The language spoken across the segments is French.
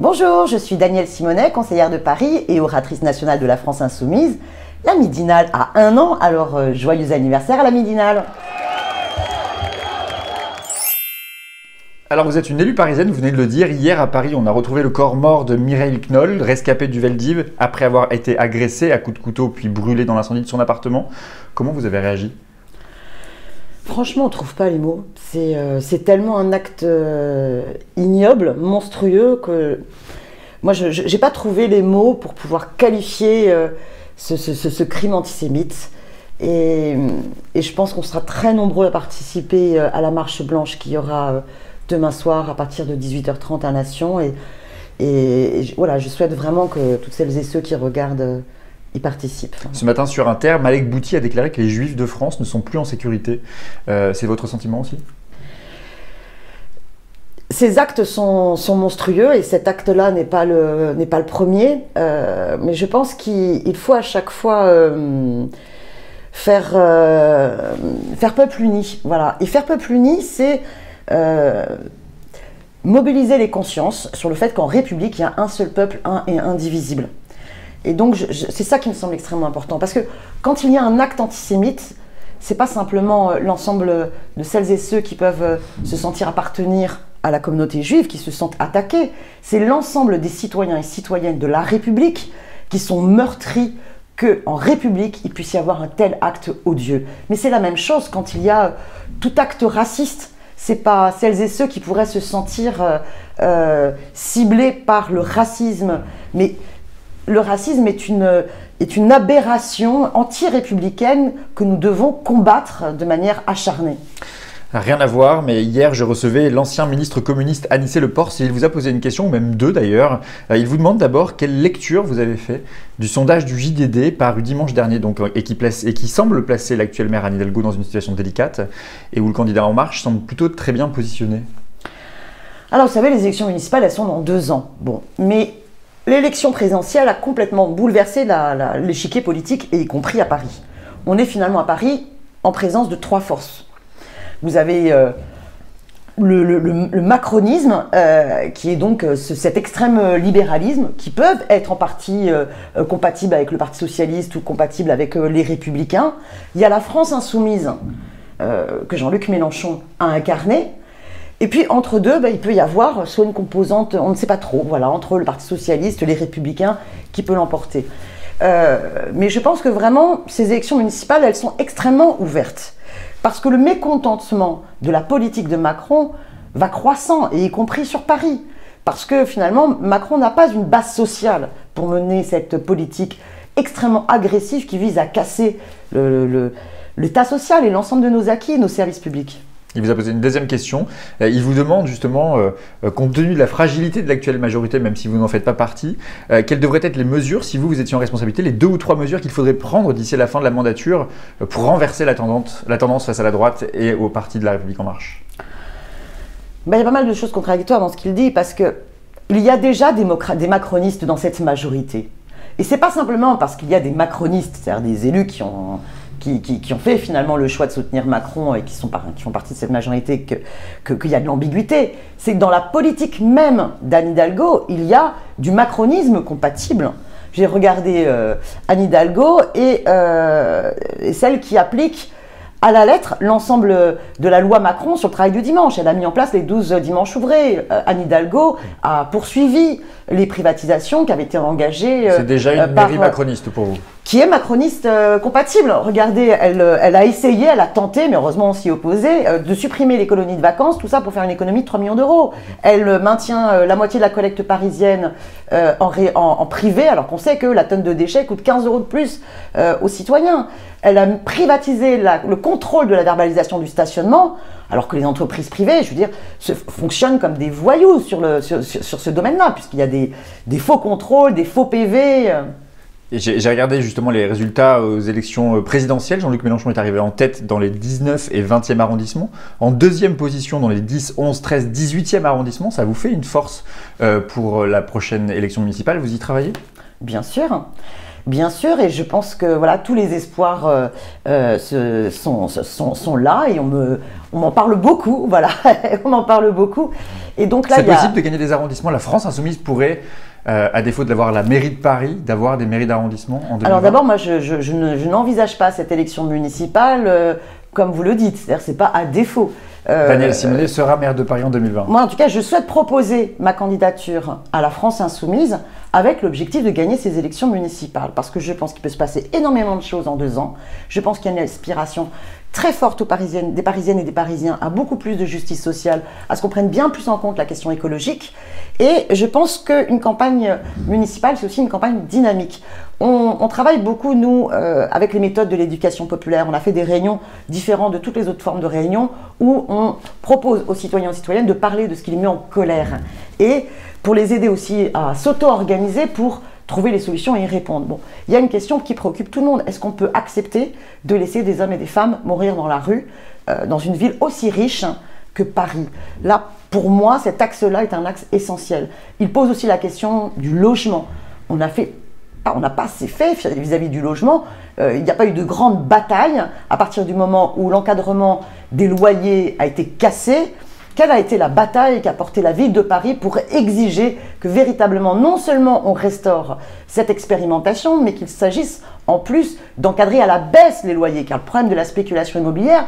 Bonjour, je suis Danielle Simonet, conseillère de Paris et oratrice nationale de la France Insoumise. La Midinale a 1 an, alors joyeux anniversaire à la Midinale. Alors vous êtes une élue parisienne, vous venez de le dire. Hier à Paris, on a retrouvé le corps mort de Mireille Knoll, rescapée du Veldiv, après avoir été agressée à coups de couteau puis brûlée dans l'incendie de son appartement. Comment vous avez réagi ? Franchement, on ne trouve pas les mots. C'est tellement un acte ignoble, monstrueux, que moi, je n'ai pas trouvé les mots pour pouvoir qualifier ce crime antisémite. Et je pense qu'on sera très nombreux à participer à la marche blanche qu'il y aura demain soir à partir de 18h30 à Nation. Et voilà, je souhaite vraiment que toutes celles et ceux qui regardent y participent. Ce matin sur Inter, Malek Bouti a déclaré que les Juifs de France ne sont plus en sécurité. C'est votre sentiment aussi ? Ces actes sont monstrueux et cet acte-là n'est pas le premier. Mais je pense qu'il faut à chaque fois faire peuple uni. Voilà. Et faire peuple uni, c'est mobiliser les consciences sur le fait qu'en République, il y a un seul peuple, un et indivisible. Et donc, c'est ça qui me semble extrêmement important. Parce que quand il y a un acte antisémite, c'est pas simplement l'ensemble de celles et ceux qui peuvent se sentir appartenir à la communauté juive, qui se sentent attaqués. C'est l'ensemble des citoyens et citoyennes de la République qui sont meurtris qu'en République, il puisse y avoir un tel acte odieux. Mais c'est la même chose quand il y a tout acte raciste. C'est pas celles et ceux qui pourraient se sentir ciblés par le racisme, mais le racisme est une aberration anti-républicaine que nous devons combattre de manière acharnée. Rien à voir, mais hier je recevais l'ancien ministre communiste Anicet Le Pors et il vous a posé une question, ou même deux d'ailleurs. Il vous demande d'abord quelle lecture vous avez fait du sondage du JDD paru dimanche dernier et qui semble placer l'actuelle maire Anne Hidalgo dans une situation délicate et où le candidat En Marche semble plutôt très bien positionné. Alors vous savez, les élections municipales, elles sont dans 2 ans. Bon, mais l'élection présidentielle a complètement bouleversé l'échiquier politique, et y compris à Paris. On est finalement à Paris en présence de 3 forces. Vous avez le macronisme, qui est donc cet extrême libéralisme, qui peuvent être en partie compatibles avec le Parti socialiste ou compatibles avec les Républicains. Il y a la France insoumise, que Jean-Luc Mélenchon a incarnée. Et puis entre deux, il peut y avoir soit une composante, on ne sait pas trop, voilà, entre le Parti socialiste et les Républicains, qui peut l'emporter. Mais je pense que vraiment, ces élections municipales, elles sont extrêmement ouvertes. Parce que le mécontentement de la politique de Macron va croissant, et y compris sur Paris. Parce que finalement, Macron n'a pas une base sociale pour mener cette politique extrêmement agressive qui vise à casser l'état social et l'ensemble de nos acquis et nos services publics. Il vous a posé une deuxième question. Il vous demande justement, compte tenu de la fragilité de l'actuelle majorité, même si vous n'en faites pas partie, quelles devraient être les mesures, si vous étiez en responsabilité, les 2 ou 3 mesures qu'il faudrait prendre d'ici la fin de la mandature pour renverser la tendance face à la droite et au parti de la République En Marche? Il y a pas mal de choses contradictoires dans ce qu'il dit, parce qu'il y a déjà des macronistes dans cette majorité. Et c'est pas simplement parce qu'il y a des macronistes, c'est-à-dire des élus qui ont fait finalement le choix de soutenir Macron et qui font partie de cette majorité qu'il y a de l'ambiguïté. C'est que dans la politique même d'Anne Hidalgo, il y a du macronisme compatible. J'ai regardé Anne Hidalgo et celle qui applique à la lettre l'ensemble de la loi Macron sur le travail du dimanche. Elle a mis en place les 12 dimanches ouvrés. Anne Hidalgo a poursuivi les privatisations qui avaient été engagées. C'est déjà une mairie macroniste pour vous? Qui est macroniste compatible. Regardez, elle a essayé, elle a tenté, mais heureusement on s'y opposait, de supprimer les colonies de vacances, tout ça pour faire une économie de 3 millions d'euros. Elle maintient la moitié de la collecte parisienne en privé, alors qu'on sait que la tonne de déchets coûte 15 € de plus aux citoyens. Elle a privatisé le contrôle de la verbalisation du stationnement, alors que les entreprises privées, je veux dire, fonctionnent comme des voyous sur ce domaine-là, puisqu'il y a des faux contrôles, des faux PV. J'ai regardé justement les résultats aux élections présidentielles. Jean-Luc Mélenchon est arrivé en tête dans les 19 et 20e arrondissements, en deuxième position dans les 10, 11, 13, 18e arrondissements. Ça vous fait une force pour la prochaine élection municipale? Vous y travaillez? Bien sûr. Bien sûr, et je pense que voilà, tous les espoirs sont là et on m'en parle beaucoup, voilà, on en parle beaucoup. Et donc là, c'est possible de gagner des arrondissements. La France insoumise pourrait, à défaut d'avoir la mairie de Paris, d'avoir des mairies d'arrondissement en 2020. Alors d'abord, moi, je n'envisage pas cette élection municipale comme vous le dites, c'est-à-dire c'est pas à défaut. Danielle Simonet sera maire de Paris en 2020. Moi, en tout cas, je souhaite proposer ma candidature à la France insoumise avec l'objectif de gagner ces élections municipales. Parce que je pense qu'il peut se passer énormément de choses en 2 ans. Je pense qu'il y a une aspiration très forte des Parisiennes et des Parisiens à beaucoup plus de justice sociale, à ce qu'on prenne bien plus en compte la question écologique. Et je pense qu'une campagne municipale, c'est aussi une campagne dynamique. On travaille beaucoup, nous, avec les méthodes de l'éducation populaire. On a fait des réunions différentes de toutes les autres formes de réunions où on propose aux citoyens et aux citoyennes de parler de ce qui les met en colère. Et pour les aider aussi à s'auto-organiser pour trouver les solutions et y répondre. Bon, il y a une question qui préoccupe tout le monde. Est-ce qu'on peut accepter de laisser des hommes et des femmes mourir dans la rue, dans une ville aussi riche que Paris? Là, pour moi, cet axe-là est un axe essentiel. Il pose aussi la question du logement. On n'a pas assez fait vis-à-vis du logement. Il n'y a pas eu de grande bataille à partir du moment où l'encadrement des loyers a été cassé. Quelle a été la bataille qu'a portée la ville de Paris pour exiger que véritablement, non seulement on restaure cette expérimentation, mais qu'il s'agisse en plus d'encadrer à la baisse les loyers, car le problème de la spéculation immobilière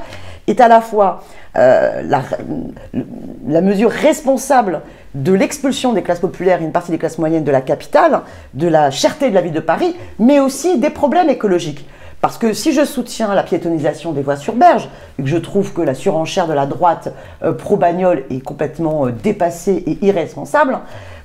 est à la fois la mesure responsable de l'expulsion des classes populaires et une partie des classes moyennes de la capitale, de la cherté de la ville de Paris, mais aussi des problèmes écologiques. Parce que si je soutiens la piétonisation des voies sur berge, et que je trouve que la surenchère de la droite pro-bagnole est complètement dépassée et irresponsable,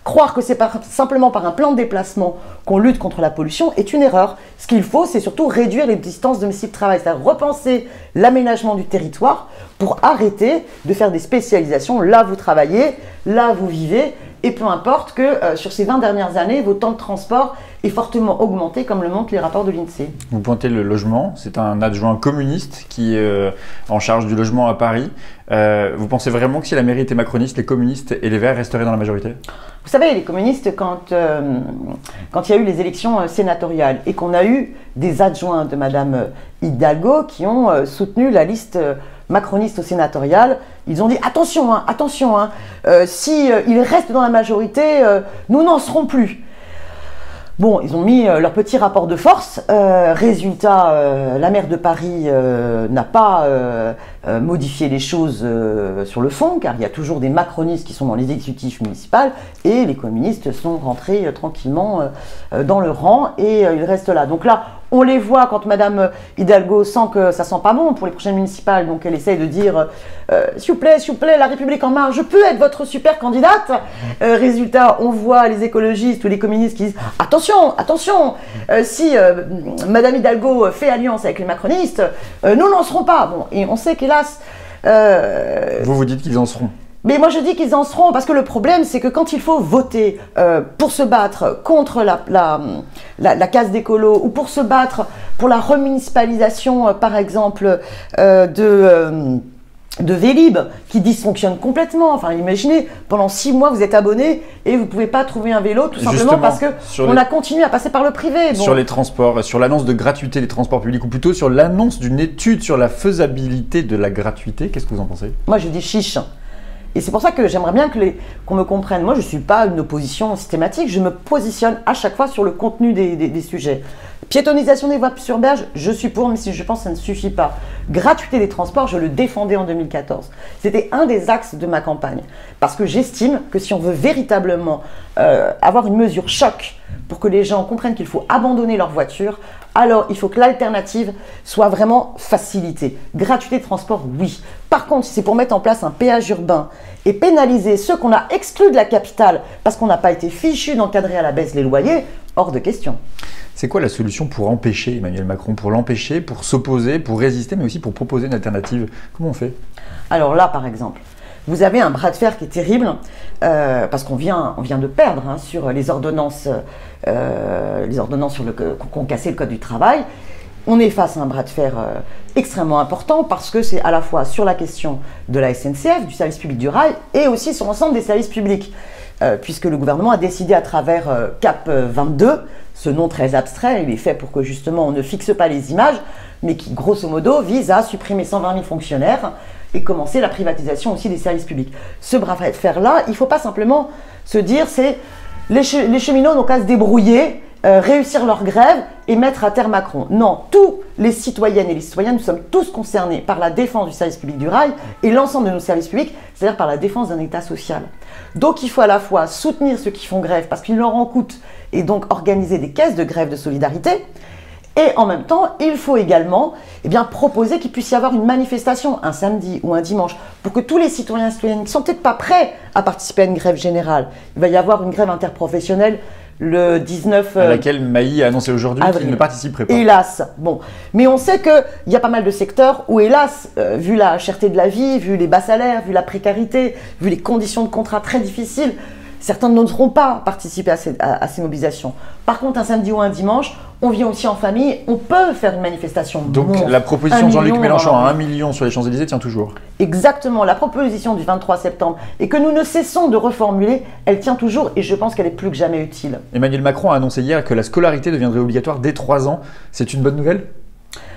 croire que c'est simplement par un plan de déplacement qu'on lutte contre la pollution est une erreur. Ce qu'il faut, c'est surtout réduire les distances domicile-travail, c'est-à-dire repenser l'aménagement du territoire pour arrêter de faire des spécialisations. Là, vous travaillez, là, vous vivez, et peu importe que sur ces 20 dernières années, votre temps de transport est fortement augmenté, comme le montrent les rapports de l'INSEE. Vous pointez le logement, c'est un adjoint communiste qui est en charge du logement à Paris. Vous pensez vraiment que si la mairie était macroniste, les communistes et les Verts resteraient dans la majorité? Vous savez, les communistes, quand il y a eu les élections sénatoriales et qu'on a eu des adjoints de Madame Hidalgo qui ont soutenu la liste macroniste au sénatorial, ils ont dit attention, si ils restent dans la majorité, nous n'en serons plus. Bon, ils ont mis leur petit rapport de force. Résultat, la maire de Paris n'a pas modifié les choses sur le fond, car il y a toujours des macronistes qui sont dans les exécutifs municipaux et les communistes sont rentrés tranquillement dans le rang et ils restent là. Donc là, on les voit quand Madame Hidalgo sent que ça sent pas bon pour les prochaines municipales, donc elle essaye de dire s'il vous plaît, la République en marche, je peux être votre super candidate. Résultat, on voit les écologistes ou les communistes qui disent attention, si Madame Hidalgo fait alliance avec les macronistes, nous n'en serons pas. Bon, et on sait qu'hélas. Vous dites qu'ils en seront. Mais moi je dis qu'ils en seront parce que le problème c'est que quand il faut voter pour se battre contre la case d'écolo ou pour se battre pour la remunicipalisation par exemple de Vélib qui dysfonctionne complètement. Enfin imaginez, pendant 6 mois vous êtes abonné et vous ne pouvez pas trouver un vélo tout simplement parce qu'on a continué à passer par le privé. Bon. Sur les transports, sur l'annonce de gratuité des transports publics ou plutôt sur l'annonce d'une étude sur la faisabilité de la gratuité, qu'est-ce que vous en pensez? Moi je dis chiche. Et c'est pour ça que j'aimerais bien qu'on me comprenne. Moi, je ne suis pas une opposition systématique. Je me positionne à chaque fois sur le contenu des sujets. Piétonisation des voies sur berge, je suis pour, mais si je pense que ça ne suffit pas. Gratuité des transports, je le défendais en 2014. C'était un des axes de ma campagne. Parce que j'estime que si on veut véritablement avoir une mesure choc pour que les gens comprennent qu'il faut abandonner leur voiture, alors il faut que l'alternative soit vraiment facilitée. Gratuité de transport, oui. Par contre, si c'est pour mettre en place un péage urbain et pénaliser ceux qu'on a exclus de la capitale parce qu'on n'a pas été fichu d'encadrer à la baisse les loyers, hors de question. C'est quoi la solution pour empêcher Emmanuel Macron, pour l'empêcher, pour s'opposer, pour résister, mais aussi pour proposer une alternative? Comment on fait? Alors là, par exemple, vous avez un bras de fer qui est terrible parce qu'on vient de perdre sur les ordonnances qu'ont cassé le Code du travail. On est face à un bras de fer extrêmement important parce que c'est à la fois sur la question de la SNCF, du service public du rail et aussi sur l'ensemble des services publics. puisque le gouvernement a décidé à travers CAP 22, ce nom très abstrait, il est fait pour que justement on ne fixe pas les images, mais qui grosso modo vise à supprimer 120 000 fonctionnaires et commencer la privatisation aussi des services publics. Ce bras de fer-là, il ne faut pas simplement se dire c'est les cheminots n'ont qu'à se débrouiller, réussir leur grève et mettre à terre Macron. Non, tous les citoyennes et les citoyens, nous sommes tous concernés par la défense du service public du rail et l'ensemble de nos services publics, c'est-à-dire par la défense d'un État social. Donc il faut à la fois soutenir ceux qui font grève parce qu'il leur en coûte et donc organiser des caisses de grève de solidarité. Et en même temps, il faut également proposer qu'il puisse y avoir une manifestation un samedi ou un dimanche pour que tous les citoyens et citoyennes qui ne sont peut-être pas prêts à participer à une grève générale, il va y avoir une grève interprofessionnelle le 19 à laquelle Maï a annoncé aujourd'hui qu'il ne participerait pas. Hélas, bon. Mais on sait qu'il y a pas mal de secteurs où, hélas, vu la cherté de la vie, vu les bas salaires, vu la précarité, vu les conditions de contrat très difficiles, certains n'oseront pas participer à ces mobilisations. Par contre, un samedi ou un dimanche, on vient aussi en famille, on peut faire une manifestation. Donc la proposition de Jean-Luc Mélenchon à 1 million sur les Champs-Élysées tient toujours. Exactement, la proposition du 23 septembre, et que nous ne cessons de reformuler, elle tient toujours et je pense qu'elle est plus que jamais utile. Emmanuel Macron a annoncé hier que la scolarité deviendrait obligatoire dès 3 ans. C'est une bonne nouvelle ?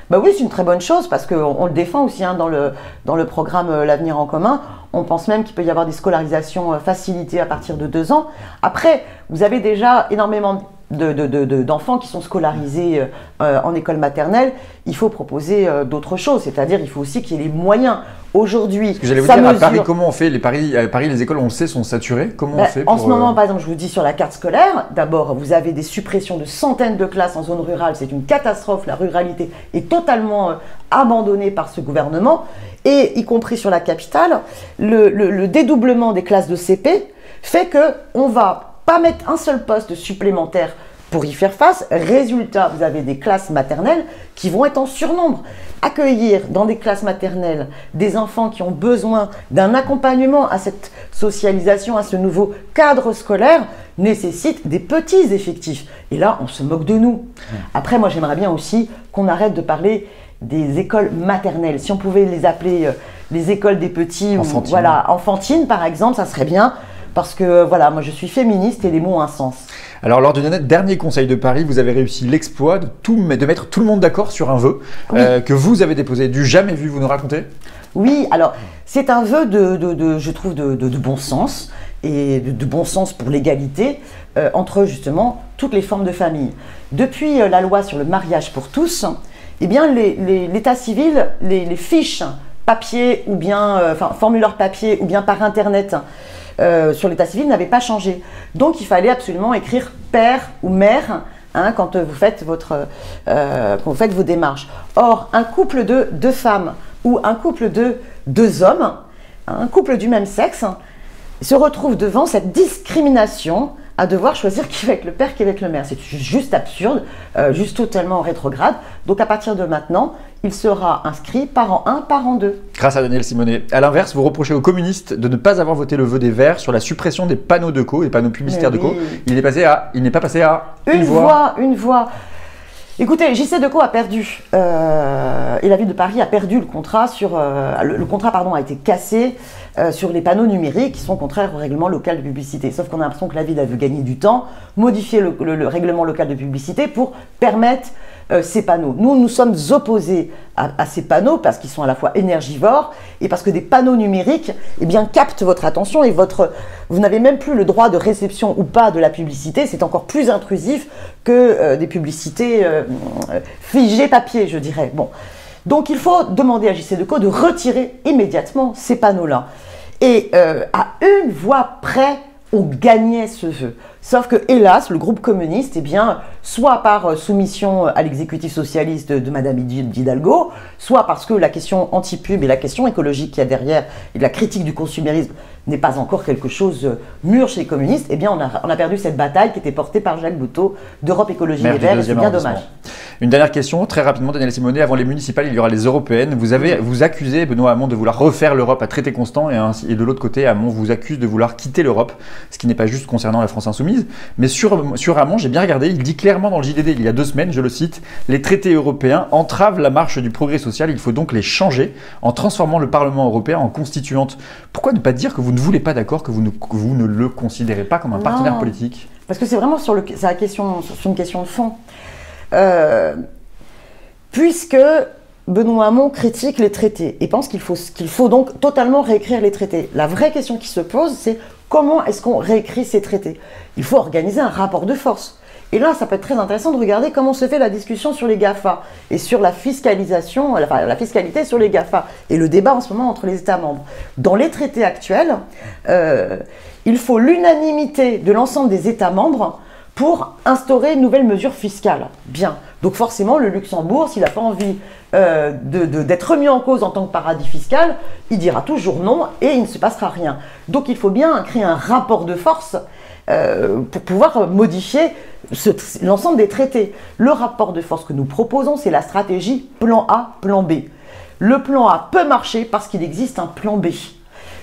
Bah oui, c'est une très bonne chose parce qu'on le défend aussi dans le programme L'Avenir en commun. On pense même qu'il peut y avoir des scolarisations facilitées à partir de 2 ans. Après, vous avez déjà énormément d'enfants qui sont scolarisés en école maternelle. Il faut proposer d'autres choses, c'est-à-dire il faut aussi qu'il y ait les moyens. Aujourd'hui, ce que j'allais vous dire, à Paris, comment on fait à Paris, les écoles, on le sait, sont saturées. Comment on fait En ce moment, par exemple, je vous dis sur la carte scolaire, d'abord, vous avez des suppressions de centaines de classes en zone rurale. C'est une catastrophe. La ruralité est totalement abandonnée par ce gouvernement. Et y compris sur la capitale, le dédoublement des classes de CP fait qu'on ne va pas mettre un seul poste supplémentaire pour y faire face. Résultat, vous avez des classes maternelles qui vont être en surnombre. Accueillir dans des classes maternelles des enfants qui ont besoin d'un accompagnement à cette socialisation, à ce nouveau cadre scolaire, nécessite des petits effectifs. Et là, on se moque de nous. Après, moi, j'aimerais bien aussi qu'on arrête de parler des écoles maternelles. Si on pouvait les appeler les écoles des petits, enfantines. Ou, voilà, enfantines par exemple, ça serait bien. Parce que voilà, moi je suis féministe et les mots ont un sens. Alors lors du dernier Conseil de Paris, vous avez réussi l'exploit de mettre tout le monde d'accord sur un vœu que vous avez déposé, du jamais vu, vous nous racontez ? Oui, alors c'est un vœu je trouve de bon sens et de bon sens pour l'égalité entre justement toutes les formes de famille. Depuis la loi sur le mariage pour tous, eh bien l'état civil, les fiches papier ou bien formulaire papier ou bien par internet sur l'état civil n'avait pas changé. Donc il fallait absolument écrire père ou mère quand vous faites vos démarches. Or, un couple de 2 femmes ou un couple de 2 hommes, un couple du même sexe, se retrouve devant cette discrimination à devoir choisir qui va être le père, qui va être le mère. C'est juste absurde, juste totalement rétrograde. Donc à partir de maintenant, il sera inscrit parent 1, parent 2. Grâce à Daniel Simonet. À l'inverse, vous reprochez aux communistes de ne pas avoir voté le vœu des Verts sur la suppression des panneaux de co, des panneaux publicitaires de co. Il n'est pas passé à une voix. Une voix. Écoutez, JC Decaux a perdu, et la ville de Paris a perdu le contrat le contrat a été cassé sur les panneaux numériques qui sont contraires au règlement local de publicité. Sauf qu'on a l'impression que la ville a vu gagner du temps, modifier le règlement local de publicité pour permettre ces panneaux. Nous sommes opposés à ces panneaux parce qu'ils sont à la fois énergivores et parce que des panneaux numériques captent votre attention et vous n'avez même plus le droit de réception ou pas de la publicité. C'est encore plus intrusif que des publicités figées papier, je dirais. Bon. Donc il faut demander à JC Decaux de retirer immédiatement ces panneaux-là. Et à une voix près, on gagnait ce vœu. Sauf que, hélas, le groupe communiste, soit par soumission à l'exécutif socialiste de Madame Hidalgo, soit parce que la question anti-pub et la question écologique qu'il y a derrière et la critique du consumérisme n'est pas encore quelque chose mûr chez les communistes, on a perdu cette bataille qui était portée par Jacques Boutot d'Europe Écologie Les Verts, et c'est bien dommage. Une dernière question, très rapidement, Daniel Simonet. Avant les municipales, il y aura les européennes. Vous accusez Benoît Hamon de vouloir refaire l'Europe à traité constant et de l'autre côté, Hamon vous accuse de vouloir quitter l'Europe, ce qui n'est pas juste concernant la France insoumise. Mais sur Hamon, j'ai bien regardé, il dit clairement dans le JDD il y a 2 semaines, je le cite, « Les traités européens entravent la marche du progrès social, il faut donc les changer en transformant le Parlement européen en constituante ». Pourquoi ne pas dire que vous ne voulez pas d'accord, que vous ne le considérez pas comme un partenaire politique? Parce que c'est vraiment sur une question de fond. Puisque Benoît Hamon critique les traités et pense qu'il faut donc totalement réécrire les traités. La vraie question qui se pose, c'est comment est-ce qu'on réécrit ces traités? Il faut organiser un rapport de force. Et là, ça peut être très intéressant de regarder comment se fait la discussion sur les GAFA et sur la fiscalisation, enfin la fiscalité sur les GAFA et le débat en ce moment entre les États membres. Dans les traités actuels, il faut l'unanimité de l'ensemble des États membres pour instaurer une nouvelle mesure fiscale. Bien. Donc forcément, le Luxembourg, s'il n'a pas envie d'être remis en cause en tant que paradis fiscal, il dira toujours non et il ne se passera rien. Donc il faut bien créer un rapport de force pour pouvoir modifier l'ensemble des traités. Le rapport de force que nous proposons, c'est la stratégie plan A, plan B. Le plan A peut marcher parce qu'il existe un plan B.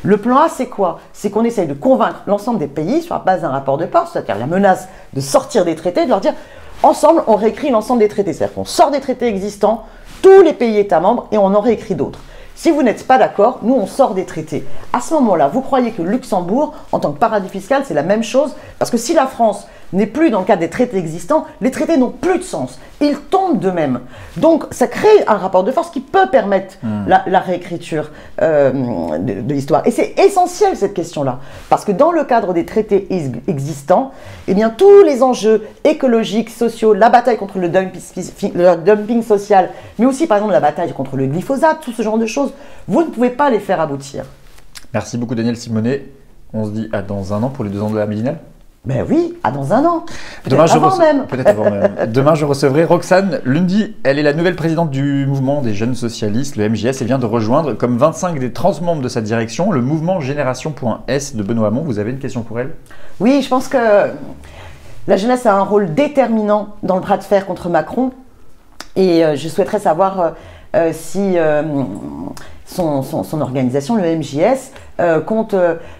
Le plan A, c'est quoi? C'est qu'on essaye de convaincre l'ensemble des pays sur la base d'un rapport de force, c'est-à-dire la menace de sortir des traités, de leur dire ensemble, on réécrit l'ensemble des traités. C'est-à-dire qu'on sort des traités existants, tous les pays États membres, et on en réécrit d'autres. Si vous n'êtes pas d'accord, nous, on sort des traités. À ce moment-là, vous croyez que Luxembourg, en tant que paradis fiscal, c'est la même chose? Parce que si la France n'est plus dans le cadre des traités existants, les traités n'ont plus de sens. Ils tombent d'eux-mêmes. Donc, ça crée un rapport de force qui peut permettre la réécriture de l'histoire. Et c'est essentiel, cette question-là. Parce que dans le cadre des traités existants, eh bien, tous les enjeux écologiques, sociaux, la bataille contre le dumping social, mais aussi, par exemple, la bataille contre le glyphosate, tout ce genre de choses, vous ne pouvez pas les faire aboutir. Merci beaucoup, Danielle Simonet. On se dit à dans un an pour les 2 ans de la Mélinale. Ben oui, à dans un an. Peut-être avant même. Demain, je recevrai Roxane Lundy. Elle est la nouvelle présidente du mouvement des jeunes socialistes, le MJS, et vient de rejoindre, comme 25 des 30 membres de sa direction, le mouvement Génération.S de Benoît Hamon. Vous avez une question pour elle? Oui, je pense que la jeunesse a un rôle déterminant dans le bras de fer contre Macron. Et je souhaiterais savoir si son organisation, le MJS, compte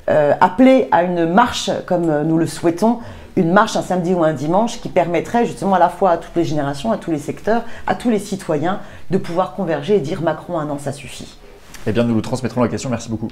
appeler à une marche, comme nous le souhaitons, une marche un samedi ou un dimanche qui permettrait justement à la fois à toutes les générations, à tous les secteurs, à tous les citoyens de pouvoir converger et dire Macron un an, ça suffit. Eh bien, nous lui transmettrons la question. Merci beaucoup.